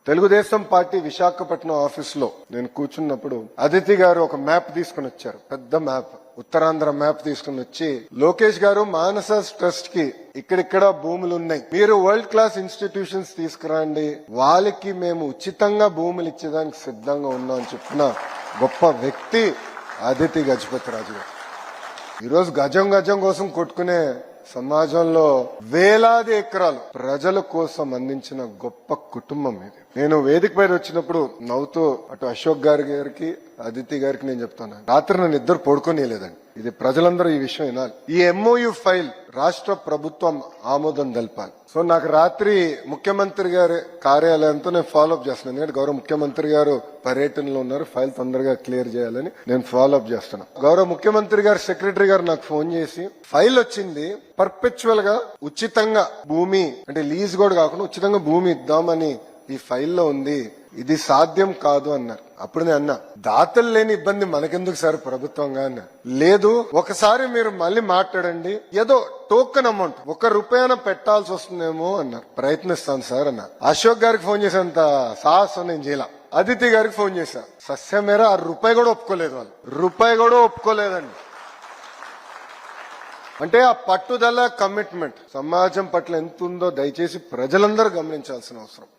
Telugu Desam party Visakhapatnam office లో నేను కూర్చున్నప్పుడు అదితి గారు ఒక మ్యాప్ తీసుకుని వచ్చారు. పెద్ద మ్యాప్, ఉత్తరాంధ్ర మ్యాప్ తీసుకుని వచ్చి, లోకేష్ గారు మానస ట్రస్ట్ కి ఇక్కడిక్కడ భూములు ఉన్నాయి, మీరు వరల్డ్ క్లాస్ ఇన్స్టిట్యూషన్స్ తీసుకురండి, వాళ్ళకి మేము ఉచితంగా భూములు ఇచ్చేదానికి సిద్ధంగా ఉన్నాం అని చెప్పిన గొప్ప వ్యక్తి అదితి గజపతి రాజు గారు. ఈరోజు గజం గజం కోసం కొట్టుకునే సమాజంలో వేలాది ఎకరాలు ప్రజల కోసం అందించిన గొప్ప కుటుంబం ఇది. నేను వేదిక పైన వచ్చినప్పుడు నవ్వుతూ అటు అశోక్ గారికి అదితి గారికి నేను చెప్తాను, రాత్రి నన్ను ఇద్దరు పడుకోనిలేదండి. ఇది ప్రజలందరూ ఈ విషయం వినాలి. ఈ MOU ఫైల్ రాష్ట్ర ప్రభుత్వం ఆమోదం తెలపాలి. సో నాకు రాత్రి ముఖ్యమంత్రి గారి కార్యాలయంతో నేను ఫాలోఅప్ చేస్తున్నాను. ఎందుకంటే గౌరవ ముఖ్యమంత్రి గారు పర్యటనలో ఉన్నారు, ఫైల్ తొందరగా క్లియర్ చేయాలని నేను ఫాలోఅప్ చేస్తున్నాను. గౌరవ ముఖ్యమంత్రి గారు సెక్రటరీ గారు నాకు ఫోన్ చేసి, ఫైల్ వచ్చింది, పర్పెచువల్ గా ఉచితంగా భూమి అంటే లీజ్ కూడా కాకుండా ఉచితంగా భూమి ఇద్దామని ఈ ఫైల్లో ఉంది, ఇది సాధ్యం కాదు అన్నారు. అప్పుడు నేను అన్నా, దాతలు లేని ఇబ్బంది మనకెందుకు సార్ ప్రభుత్వంగా అన్నా. లేదు, ఒకసారి మీరు మళ్ళీ మాట్లాడండి, ఏదో టోకెన్ అమౌంట్ ₹1 పెట్టాల్సి వస్తుందేమో అన్నారు. ప్రయత్నిస్తాను సార్ అన్న. అశోక్ గారికి ఫోన్ చేసేంత సాహసం నేను చేయాల. అదితి గారికి ఫోన్ చేశా, సస్యమేర ₹1 కూడా ఒప్పుకోలేదు. వాళ్ళు ₹1 కూడా ఒప్పుకోలేదండి. అంటే ఆ పట్టుదల, కమిట్మెంట్ సమాజం పట్ల ఎంత ఉందో దయచేసి ప్రజలందరూ గమనించాల్సిన అవసరం.